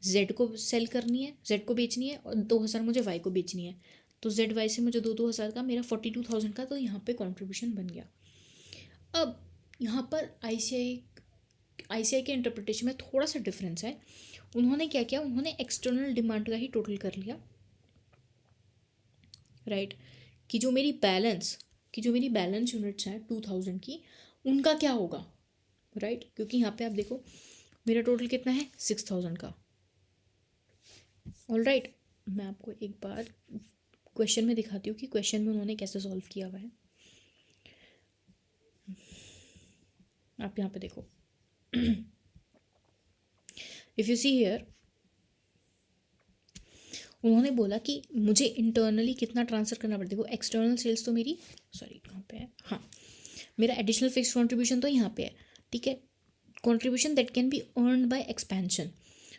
Z को सेल करनी है, Z को बेचनी है, और 2000 मुझे Y को बेचनी है, तो ZY से मुझे 2-2 हज़ार का, मेरा 42,000 का, तो यहाँ पे कंट्रीब्यूशन बन गया। अब यहाँ पर ICI के इंटरप्रिटेशन में थोड़ा सा डिफरेंस है। उन्होंने क्या किया, उन्होंने एक्सटर्नल डिमांड का ही टोटल कर लिया, राइट, कि जो मेरी बैलेंस यूनिट्स हैं 2000 की, उनका क्या होगा, राइट, क्योंकि यहाँ पे आप देखो मेरा टोटल कितना है, 6000 का। ऑल राइट, मैं आपको एक बार क्वेश्चन में दिखाती हूँ कि क्वेश्चन में उन्होंने कैसे सॉल्व किया हुआ है। आप यहाँ पे देखो, इफ़ यू सी हियर, उन्होंने बोला कि मुझे इंटरनली कितना ट्रांसफ़र करना पड़ता है। देखो एक्सटर्नल सेल्स तो मेरी, सॉरी कहाँ पे है, हाँ, मेरा एडिशनल फिक्स कंट्रीब्यूशन तो यहाँ पे है, ठीक है, contribution that can be earn by expansion.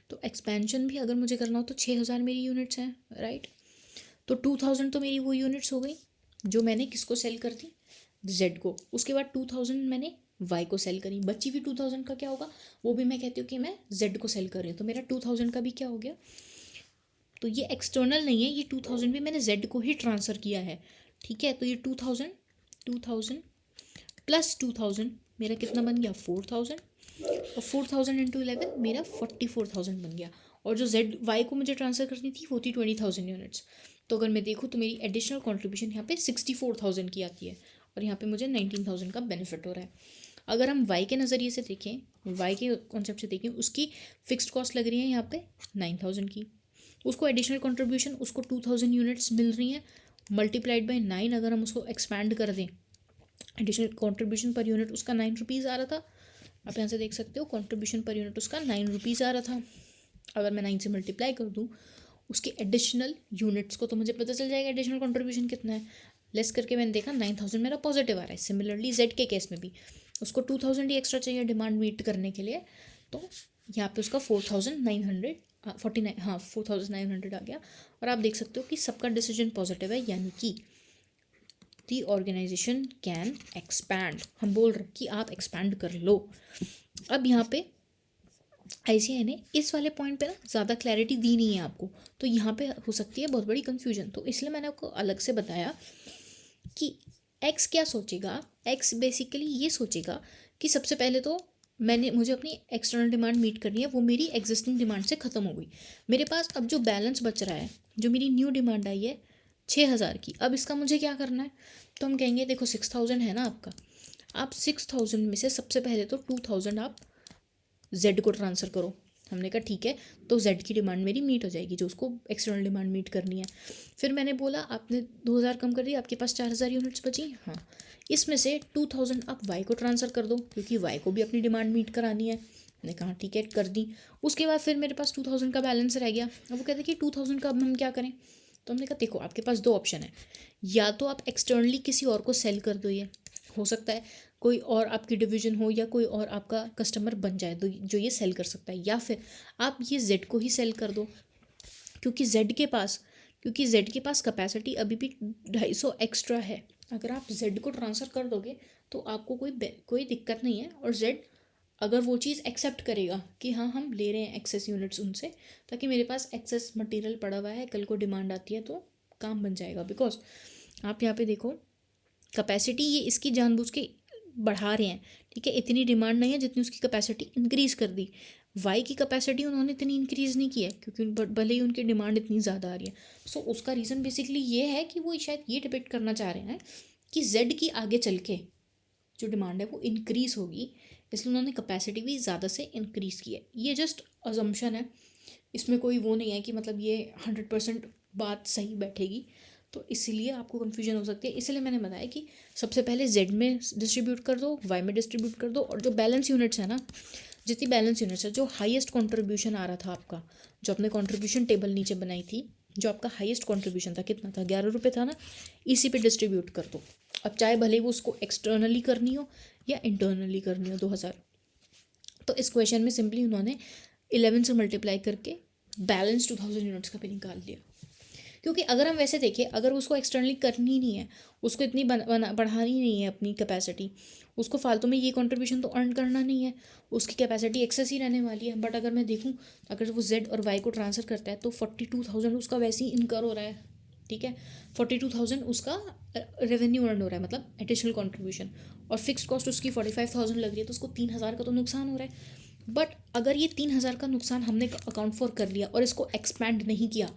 तो एक्सपेंशन भी अगर मुझे करना हो तो 6000 मेरी यूनिट्स हैं, राइट, तो 2000 तो मेरी वो यूनिट्स हो गई जो मैंने किसको सेल कर दी, Z को। उसके बाद 2000 मैंने Y को सेल करी, बची हुई 2000 का क्या होगा, वो भी मैं कहती हूँ कि मैं Z को सेल कर रही हूँ, तो मेरा 2000 का भी क्या हो गया, तो ये एक्सटर्नल नहीं है, ये 2000 भी मैंने Z को ही ट्रांसफ़र किया है, ठीक है। तो ये 2000 प्लस 2000 मेरा कितना बन गया, 4000, और 4000 इंटू 11 मेरा 44,000 बन गया, और जो ZY को मुझे ट्रांसफ़र करनी थी वो थी 20,000 यूनिट्स। तो अगर मैं देखूँ तो मेरी एडिशनल कंट्रीब्यूशन यहाँ पे 64,000 की आती है, और यहाँ पे मुझे 19,000 का बेनिफिट हो रहा है। अगर हम Y के नज़रिए से देखें, Y के कॉन्सेप्ट से देखें, उसकी फ़िक्स्ड कॉस्ट लग रही है यहाँ पे 9,000 की, उसको एडिशनल कंट्रीब्यूशन उसको 2000 यूनिट्स मिल रही हैं, मल्टीप्लाइड बाई 9 अगर हम उसको एक्सपैंड कर दें, एडिशनल कंट्रीब्यूशन पर यूनिट उसका 9 रुपीज़ आ रहा था, आप यहाँ से देख सकते हो कंट्रीब्यूशन पर यूनिट उसका 9 रुपीज़ आ रहा था। अगर मैं 9 से मल्टीप्लाई कर दूँ उसके एडिशनल यूनिट्स को तो मुझे पता चल जाएगा एडिशनल कंट्रीब्यूशन कितना है, लेस करके मैंने देखा 9000 मेरा पॉजिटिव आ रहा है। सिमिलरली Z के केस में भी उसको 2000 ही एक्स्ट्रा चाहिए डिमांड मीट करने के लिए, तो यहाँ पे उसका 4,900 आ गया, और आप देख सकते हो कि सबका डिसीजन पॉजिटिव है, यानी कि दी ऑर्गेनाइजेशन कैन एक्सपैंड। हम बोल रहे हैं कि आप एक्सपैंड कर लो। अब यहाँ पे ICI ने इस वाले पॉइंट पे ना ज़्यादा क्लैरिटी दी नहीं है आपको, तो यहाँ पे हो सकती है बहुत बड़ी कन्फ्यूजन, तो इसलिए मैंने आपको अलग से बताया कि X क्या सोचेगा। X बेसिकली ये सोचेगा कि सबसे पहले तो मुझे अपनी एक्सटर्नल डिमांड मीट करनी है, वो मेरी एग्जिस्टिंग डिमांड से ख़त्म हो गई। मेरे पास अब जो बैलेंस बच रहा है, जो मेरी न्यू डिमांड आई है 6,000 की, अब इसका मुझे क्या करना है? तो हम कहेंगे देखो 6,000 है ना आपका, आप 6,000 में से सबसे पहले तो 2,000 आप जेड को ट्रांसफ़र करो। हमने कहा ठीक है, तो जेड की डिमांड मेरी मीट हो जाएगी, जो उसको एक्सटर्नल डिमांड मीट करनी है। फिर मैंने बोला आपने 2,000 कम कर दिया, आपके पास 4,000 यूनिट्स बची। हाँ, इसमें से 2,000 आप वाई को ट्रांसफ़र कर दो, क्योंकि वाई को भी अपनी डिमांड मीट करानी है। मैंने कहा ठीक है, कर दी। उसके बाद फिर मेरे पास 2,000 का बैलेंस रह गया। अब वो कहते कि 2,000 का अब हम क्या करें? तो हमने कहा देखो आपके पास 2 ऑप्शन है, या तो आप एक्सटर्नली किसी और को सेल कर दो, ये हो सकता है कोई और आपकी डिवीजन हो या कोई और आपका कस्टमर बन जाए तो जो ये सेल कर सकता है, या फिर आप ये जेड को ही सेल कर दो, क्योंकि जेड के पास कैपेसिटी अभी भी 250 एक्स्ट्रा है। अगर आप जेड को ट्रांसफ़र कर दोगे तो आपको कोई दिक्कत नहीं है, और जेड अगर वो चीज़ एक्सेप्ट करेगा कि हाँ हम ले रहे हैं एक्सेस यूनिट्स उनसे, ताकि मेरे पास एक्सेस मटेरियल पड़ा हुआ है, कल को डिमांड आती है तो काम बन जाएगा। बिकॉज आप यहाँ पे देखो कैपेसिटी ये इसकी जानबूझ के बढ़ा रहे हैं, ठीक है, इतनी डिमांड नहीं है जितनी उसकी कैपेसिटी इंक्रीज़ कर दी। वाई की कैपेसिटी उन्होंने इतनी इंक्रीज़ नहीं की है, क्योंकि भले ही उनकी डिमांड इतनी ज़्यादा आ रही है। सो उसका रीज़न बेसिकली ये है कि वो शायद ये डिपेक्ट करना चाह रहे हैं कि जेड की आगे चल के जो डिमांड है वो इंक्रीज़ होगी, इसलिए उन्होंने कैपेसिटी भी ज़्यादा से इंक्रीज़ की है। ये जस्ट अजम्पशन है, इसमें कोई वो नहीं है कि मतलब ये 100% बात सही बैठेगी, तो इसीलिए आपको कन्फ्यूजन हो सकती है। इसलिए मैंने बताया कि सबसे पहले जेड में डिस्ट्रीब्यूट कर दो, वाई में डिस्ट्रीब्यूट कर दो, और जो बैलेंस यूनिट्स है ना, जितनी बैलेंस यूनिट्स है, जो हाईएस्ट कंट्रीब्यूशन आ रहा था आपका, जो आपने कंट्रीब्यूशन टेबल नीचे बनाई थी, जो आपका हाईएस्ट कंट्रीब्यूशन था, कितना था? 11 रुपये था ना, इसी पे डिस्ट्रीब्यूट कर दो। अब चाहे भले वो उसको एक्सटर्नली करनी हो या इंटरनली करनी हो 2,000। तो इस क्वेश्चन में सिंपली उन्होंने 11 से मल्टीप्लाई करके बैलेंस 2,000 यूनिट्स का भी निकाल लिया। क्योंकि अगर हम वैसे देखें, अगर उसको एक्सटर्नली करनी नहीं है, उसको इतनी बढ़ानी नहीं है अपनी कैपेसिटी, उसको फालतू में ये कंट्रीब्यूशन तो अर्न करना नहीं है, उसकी कैपेसिटी एक्सेस ही रहने वाली है। बट अगर मैं देखूं, अगर वो जेड और वाई को ट्रांसफ़र करता है तो 42,000 उसका वैसे ही इनकर हो रहा है, ठीक है, 42,000 उसका रेवेन्यू अर्न हो रहा है, मतलब एडिशनल कंट्रीब्यूशन, और फिक्स्ड कॉस्ट उसकी 45,000 लग रही है, तो उसको 3,000 का तो नुकसान हो रहा है। बट अगर ये 3,000 का नुकसान हमने अकाउंट फॉर कर लिया और इसको एक्सपैंड नहीं किया,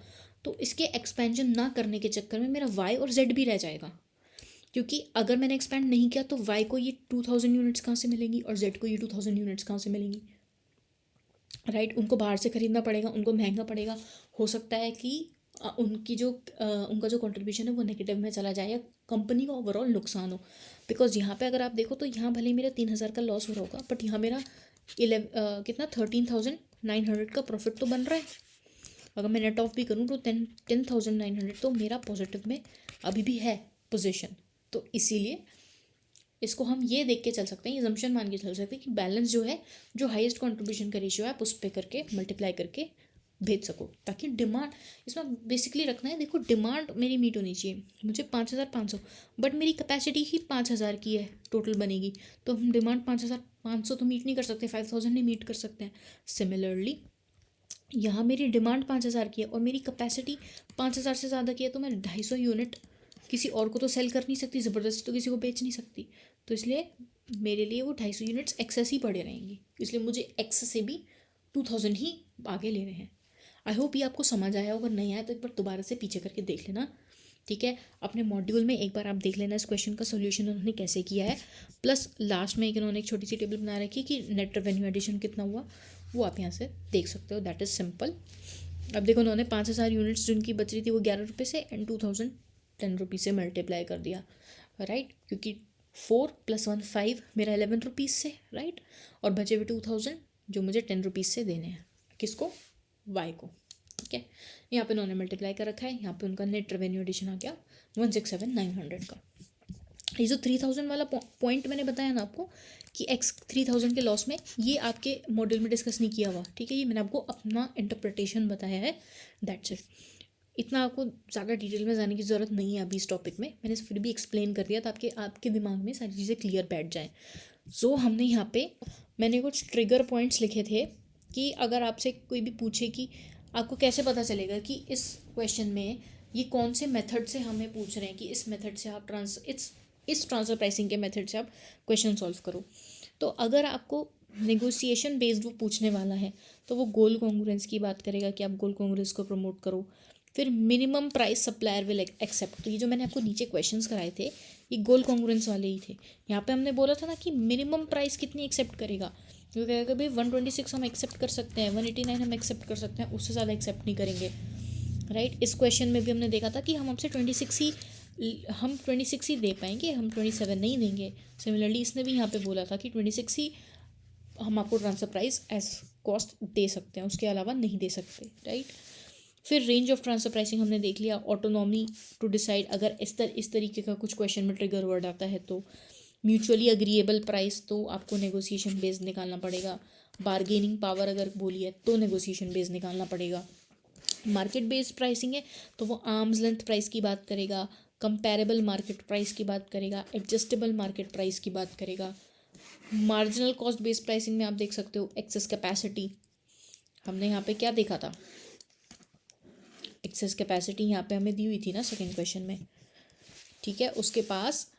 तो इसके एक्सपेंशन ना करने के चक्कर में मेरा वाई और जेड भी रह जाएगा। क्योंकि अगर मैंने एक्सपैंड नहीं किया तो वाई को ये 2,000 यूनिट्स कहाँ से मिलेंगी और जेड को ये 2,000 यूनिट्स कहाँ से मिलेंगी, राइट? उनको बाहर से ख़रीदना पड़ेगा, उनको महंगा पड़ेगा। हो सकता है कि उनका जो कंट्रीब्यूशन है वो नेगेटिव में चला जाए, या कंपनी का ओवरऑल नुकसान हो। बिकॉज यहाँ पे अगर आप देखो तो यहाँ भले ही मेरा 3,000 का लॉस हो रहा होगा, बट यहाँ मेरा 13,900 का प्रॉफिट तो बन रहा है। अगर मैं नेट ऑफ भी करूँ तो 10,900 तो मेरा पॉजिटिव में अभी भी है पोजीशन। तो इसीलिए इसको हम ये देख के चल सकते हैं, ये जम्पशन मान के चल सकते हैं कि बैलेंस जो है, जो हाईएस्ट कंट्रीब्यूशन का रेशियो है, आप उस पे करके मल्टीप्लाई करके भेज सको, ताकि डिमांड इसमें बेसिकली रखना है। देखो डिमांड मेरी मीट होनी चाहिए, मुझे 5,500, बट मेरी कैपेसिटी ही 5,000 की है टोटल बनेगी, तो हम डिमांड 5,500 तो मीट नहीं कर सकते, 5,000 नहीं मीट कर सकते हैं। सिमिलरली यहाँ मेरी डिमांड 5,000 की है और मेरी कैपेसिटी 5,000 से ज़्यादा की है, तो मैं 250 यूनिट किसी और को तो सेल कर नहीं सकती, ज़बरदस्ती तो किसी को बेच नहीं सकती, तो इसलिए मेरे लिए वो 250 यूनिट्स एक्सेस ही पड़े रहेंगी, इसलिए मुझे एक्सेस से भी 2,000 ही आगे लेने हैं। आई होप ये आपको समझ आया, अगर नहीं आया तो एक बार दोबारा से पीछे करके देख लेना, ठीक है? अपने मॉड्यूल में एक बार आप देख लेना इस क्वेश्चन का सोल्यूशन उन्होंने कैसे किया है, प्लस लास्ट में इन्होंने एक छोटी सी टेबल बना रखी कि नेट रेवेन्यू एडिशन कितना हुआ, वो आप यहाँ से देख सकते हो। That is simple. अब देखो उन्होंने 5,000 यूनिट्स जिनकी बच रही थी वो 11 रुपये से एंड 2,000 10 रुपीज़ से मल्टीप्लाई कर दिया, राइट? क्योंकि 4 + 1 5 मेरा 11 रुपीज़ से, राइट? और बचे हुए 2,000 जो मुझे 10 रुपीज़ से देने हैं, किसको? वाई को, ठीक है? यहाँ पे उन्होंने मल्टीप्लाई कर रखा है, यहाँ पे उनका नेट रेवेन्यू एडिशन आ गया 167,900 का। ये जो 3,000 वाला पॉइंट मैंने बताया ना आपको कि एक्स 3,000 के लॉस में, ये आपके मॉड्यूल में डिस्कस नहीं किया हुआ, ठीक है? ये मैंने आपको अपना इंटरप्रिटेशन बताया है, दैट्स इट। इतना आपको ज़्यादा डिटेल में जाने की ज़रूरत नहीं है अभी इस टॉपिक में, मैंने फिर भी एक्सप्लेन कर दिया ताकि आपके दिमाग में सारी चीज़ें क्लियर बैठ जाएँ। सो हमने यहाँ पे मैंने कुछ ट्रिगर पॉइंट्स लिखे थे कि अगर आपसे कोई भी पूछे कि आपको कैसे पता चलेगा कि इस क्वेश्चन में ये कौन से मेथड से हमें पूछ रहे हैं कि इस मेथड से आप इस ट्रांसफर प्राइसिंग के मेथड से आप क्वेश्चन सॉल्व करो, तो अगर आपको नेगोशिएशन बेस्ड वो पूछने वाला है, तो वो गोल कॉन्ग्रुएंस की बात करेगा कि आप गोल कॉन्ग्रुएंस को प्रमोट करो। फिर minimum price supplier will accept, तो ये जो मैंने आपको नीचे क्वेश्चंस कराए थे ये गोल कॉन्ग्रुएंस वाले ही थे। यहाँ पे हमने बोला था ना कि मिनिमम प्राइस कितनी एक्सेप्ट करेगा, क्योंकि कहेगा भाई 126 हम एक्सेप्ट कर सकते हैं, 189 हम एक्सेप्ट कर सकते हैं, उससे ज़्यादा एक्सेप्ट नहीं करेंगे, राइट। इस क्वेश्चन में भी हमने देखा था कि हम 26 ही दे पाएंगे, हम 27 नहीं देंगे। सिमिलरली इसने भी यहाँ पे बोला था कि 26 ही हम आपको ट्रांसफर प्राइस एज कॉस्ट दे सकते हैं, उसके अलावा नहीं दे सकते, राइट। फिर रेंज ऑफ ट्रांसफर प्राइसिंग हमने देख लिया। ऑटोनॉमी टू डिसाइड, अगर इस तरीके का कुछ क्वेश्चन में ट्रिगर वर्ड आता है तो म्यूचुअली अग्रीएबल प्राइस, तो आपको नेगोशिएशन बेस्ड निकालना पड़ेगा। बार्गेनिंग पावर अगर बोली है तो नेगोशिएशन बेस्ड निकालना पड़ेगा। मार्केट बेस्ड प्राइसिंग है तो वो आर्म्स लेंथ प्राइस की बात करेगा, कंपेरेबल मार्केट प्राइस की बात करेगा, एडजस्टेबल मार्केट प्राइस की बात करेगा। मार्जिनल कॉस्ट बेस्ड प्राइसिंग में आप देख सकते हो एक्सेस कैपेसिटी, हमने यहाँ पे क्या देखा था, एक्सेस कैपेसिटी यहाँ पे हमें दी हुई थी ना सेकंड क्वेश्चन में, ठीक है। उसके पास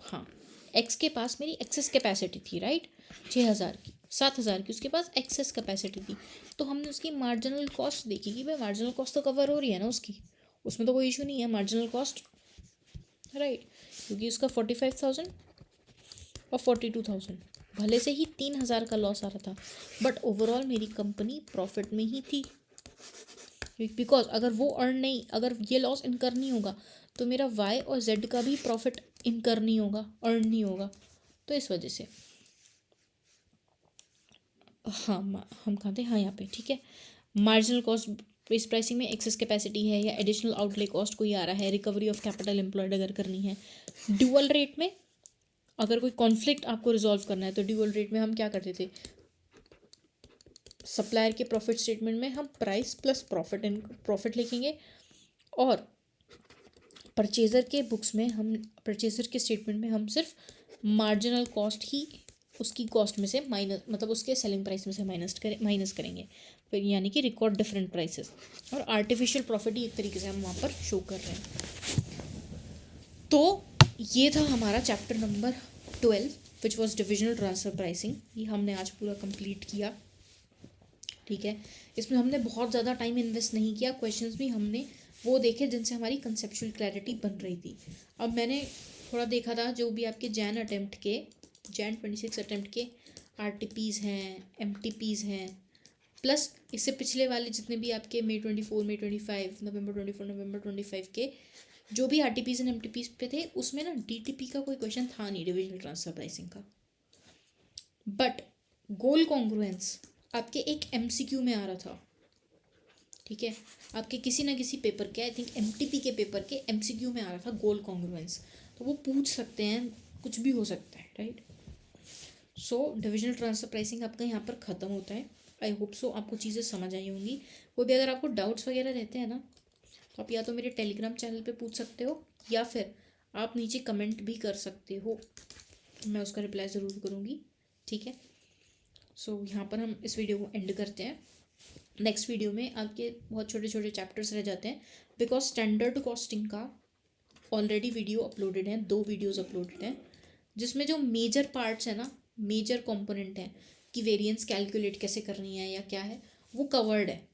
हाँ, एक्स के पास मेरी एक्सेस कैपेसिटी थी, राइट, 6,000 की, 7,000 की उसके पास एक्सेस कैपेसिटी थी, तो हमने उसकी मार्जिनल कॉस्ट देखी कि भाई मार्जिनल कॉस्ट तो कवर हो रही है ना उसकी, उसमें तो कोई इशू नहीं है मार्जिनल कॉस्ट, राइट, क्योंकि उसका 45,000 और 42,000, भले से ही 3,000 का लॉस आ रहा था, बट ओवरऑल मेरी कंपनी प्रॉफिट में ही थी, बिकॉज अगर वो अर्न नहीं, अगर ये लॉस इनकर नहीं होगा तो मेरा वाई और जेड का भी प्रॉफिट इनकर नहीं होगा, अर्न नहीं होगा, तो इस वजह से हाँ हम कहाँ थे, हाँ यहाँ पे, ठीक है। मार्जिनल कॉस्ट बेस्ड प्राइसिंग में एक्सेस कैपेसिटी है या एडिशनल आउटले कॉस्ट कोई आ रहा है, रिकवरी ऑफ कैपिटल एम्प्लॉयड अगर करनी है। ड्यूअल रेट में अगर कोई कॉन्फ्लिक्ट आपको रिजॉल्व करना है तो ड्यूअल रेट में हम क्या करते थे, सप्लायर के प्रॉफिट स्टेटमेंट में हम प्राइस प्लस प्रॉफिट लिखेंगे, और परचेज़र के बुक्स में हम, परचेज़र के स्टेटमेंट में हम सिर्फ मार्जिनल कॉस्ट ही उसकी कॉस्ट में से माइनस, मतलब उसके सेलिंग प्राइस में से माइनस करेंगे, फिर यानी कि रिकॉर्ड डिफरेंट प्राइसेस, और आर्टिफिशियल प्रॉफिट ही एक तरीके से हम वहाँ पर शो कर रहे हैं। तो ये था हमारा chapter number 12 which was divisional transfer pricing, ये हमने आज पूरा कंप्लीट किया, ठीक है। इसमें हमने बहुत ज़्यादा टाइम इन्वेस्ट नहीं किया, क्वेश्चंस भी हमने वो देखे जिनसे हमारी कंसेप्चुअल क्लैरिटी बन रही थी। अब मैंने थोड़ा देखा था जो भी आपके जैन 26 अटैम्प्ट के RTPs हैं, MTPs हैं, प्लस इससे पिछले वाले जितने भी आपके May 24, May 25, November 24, November 25 के जो भी RTPs एंड MTPs पे थे, उसमें ना DTP का कोई क्वेश्चन था नहीं डिविजनल ट्रांसफर प्राइसिंग का, बट गोल कॉन्ग्रुएंस आपके एक MCQ में आ रहा था, ठीक है, आपके किसी ना किसी पेपर के, आई थिंक MTP के पेपर के MCQ में आ रहा था गोल कॉन्ग्रुएंस, तो वो पूछ सकते हैं, कुछ भी हो सकता है, राइट। सो डिविजनल ट्रांसफर प्राइसिंग आपका यहाँ पर ख़त्म होता है। आई होप सो आपको चीज़ें समझ आई होंगी। कोई भी अगर आपको डाउट्स वगैरह रहते हैं ना, तो आप या तो मेरे टेलीग्राम चैनल पे पूछ सकते हो, या फिर आप नीचे कमेंट भी कर सकते हो, मैं उसका रिप्लाई ज़रूर करूँगी, ठीक है। सो यहाँ पर हम इस वीडियो को एंड करते हैं। नेक्स्ट वीडियो में आपके बहुत छोटे छोटे चैप्टर्स रह जाते हैं, बिकॉज स्टैंडर्ड कॉस्टिंग का ऑलरेडी वीडियो अपलोडेड है, 2 वीडियोज़ अपलोडेड हैं, जिसमें जो मेजर पार्ट्स हैं ना, मेजर कंपोनेंट हैं कि वेरिएंस कैलकुलेट कैसे करनी है या क्या है, वो कवर्ड है,